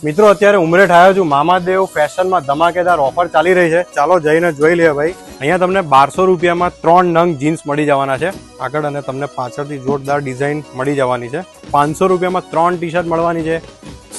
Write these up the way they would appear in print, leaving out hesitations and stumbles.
મિત્રો અત્યારે ઉમરેઠ આવ્યો છું. મામાદેવ ફેશનમાં ધમાકેદાર ઓફર ચાલી રહી છે. ચાલો જઈને જોઈ લઈએ ભાઈ. અહીંયા તમને 1200 રૂપિયામાં 3 નંગ જીન્સ મળી જવાના છે આગળ, અને તમને પાછળથી જોરદાર ડિઝાઇન મળી જવાની છે. 500 રૂપિયામાં 3 ટી શર્ટ મળવાની છે.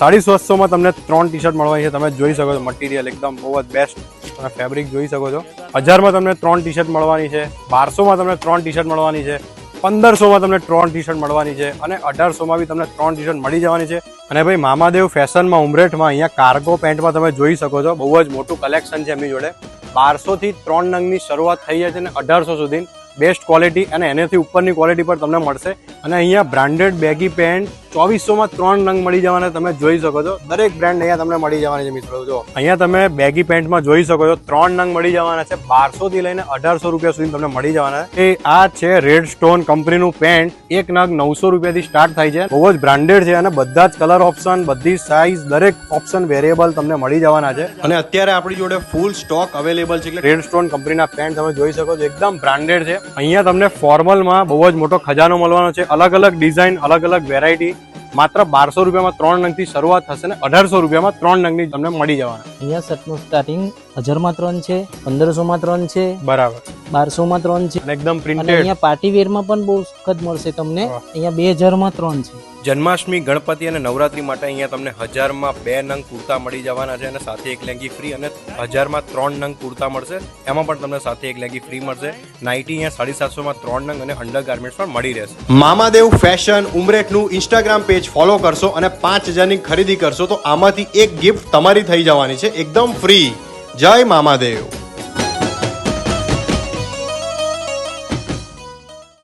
750 માં તમને 3 ટી શર્ટ મળવાની છે. તમે જોઈ શકો છો મટીરિયલ એકદમ બહુ જ બેસ્ટ, તમે ફેબ્રિક જોઈ શકો છો. 1000 માં તમને 3 ટી શર્ટ મળવાની છે. 1200 માં તમને 3 ટી શર્ટ મળવાની છે. 1500 માં તમને 3 ટી શર્ટ મળવાની છે અને 1800 માં બી તમને 3 ટી શર્ટ મળી જવાની છે. અને ભાઈ મામાદેવ ફેશનમાં ઉમરેઠમાં અહીંયા કાર્ગો પેન્ટમાં તમે જોઈ શકો છો બહુ જ મોટું કલેક્શન છે એમની જોડે. 1200 થી 3 નંગની શરૂઆત થઈ જાય છે અને 1800 સુધી બેસ્ટ ક્વોલિટી અને એનાથી ઉપરની ક્વોલિટી પર તમને મળશે. અને અહીંયા બ્રાન્ડેડ બેગી પેન્ટ 2400 માં 3 નંગ મળી જવાના તમે જોઈ શકો છો. દરેક બ્રાન્ડ અહીંયા તમને મળી જવાની છે મિત્રો. જો અહીંયા તમે બેગી પેન્ટમાં જોઈ શકો છો 3 નંગ મળી જવાના છે. 1200 થી લઈને 1800 રૂપિયા સુધી તમને મળી જવાના છે. આ છે રેડ સ્ટોન કંપનીનું પેન્ટ. એક નંગ 900 રૂપિયાથી સ્ટાર્ટ થાય છે. બહુ જ બ્રાન્ડેડ છે અને બધા જ કલર ઓપ્શન, બધી સાઇઝ, દરેક ઓપ્શન વેરિયેબલ તમને મળી જવાના છે. અને અત્યારે આપણી જોડે ફૂલ સ્ટોક અવેલેબલ છે. એટલે રેડ સ્ટોન કંપનીના પેન્ટ તમે જોઈ શકો છો એકદમ બ્રાન્ડેડ છે. અહીંયા તમને ફોર્મલમાં બહુ જ મોટો ખજાનો મળવાનો છે. અલગ અલગ ડિઝાઇન, અલગ અલગ વેરાયટી. માત્ર 1200 રૂપિયામાં 3 નંગથી શરૂઆત થશે ને 1800 રૂપિયામાં 3 નંગની તમને મળી જવાના. અહીંયા શર્ટનું સ્ટાર્ટિંગ 1000 માં 3 છે, 1500 માં 3 છે, બરાબર, 1200 માં 3 છે અને એકદમ અને પ્રિન્ટેડ. અહીંયા પાર્ટી વેર માં પણ બહુ સખત મળશે તમને. અહીંયા 2000 માં 3 છે. જન્માષ્ટમી, ગણપતિ અને નવરાત્રી માટે અહીંયા તમને 1000 માં 2 નંગ કુર્તા મળી જવાના છે અને સાથે એક લેંગી ફ્રી. અને 1000 માં 3 નંગ કુર્તા મળશે, એમાં પણ તમને સાથે એક લેંગી ફ્રી મળશે. નાઇટી અહીંયા 750 માં 3 નંગ અને અંડર ગાર્મેન્ટ્સ પણ મળી રહેશે. મામાદેવ ફેશન ઉમરેઠનું ઇન્સ્ટાગ્રામ પેજ ફોલો કરશો અને 5000 ની ખરીદી કરશો તો આમાંથી એક ગિફ્ટ તમારી થઈ જવાની છે એકદમ ફ્રી. જય મામાદેવ.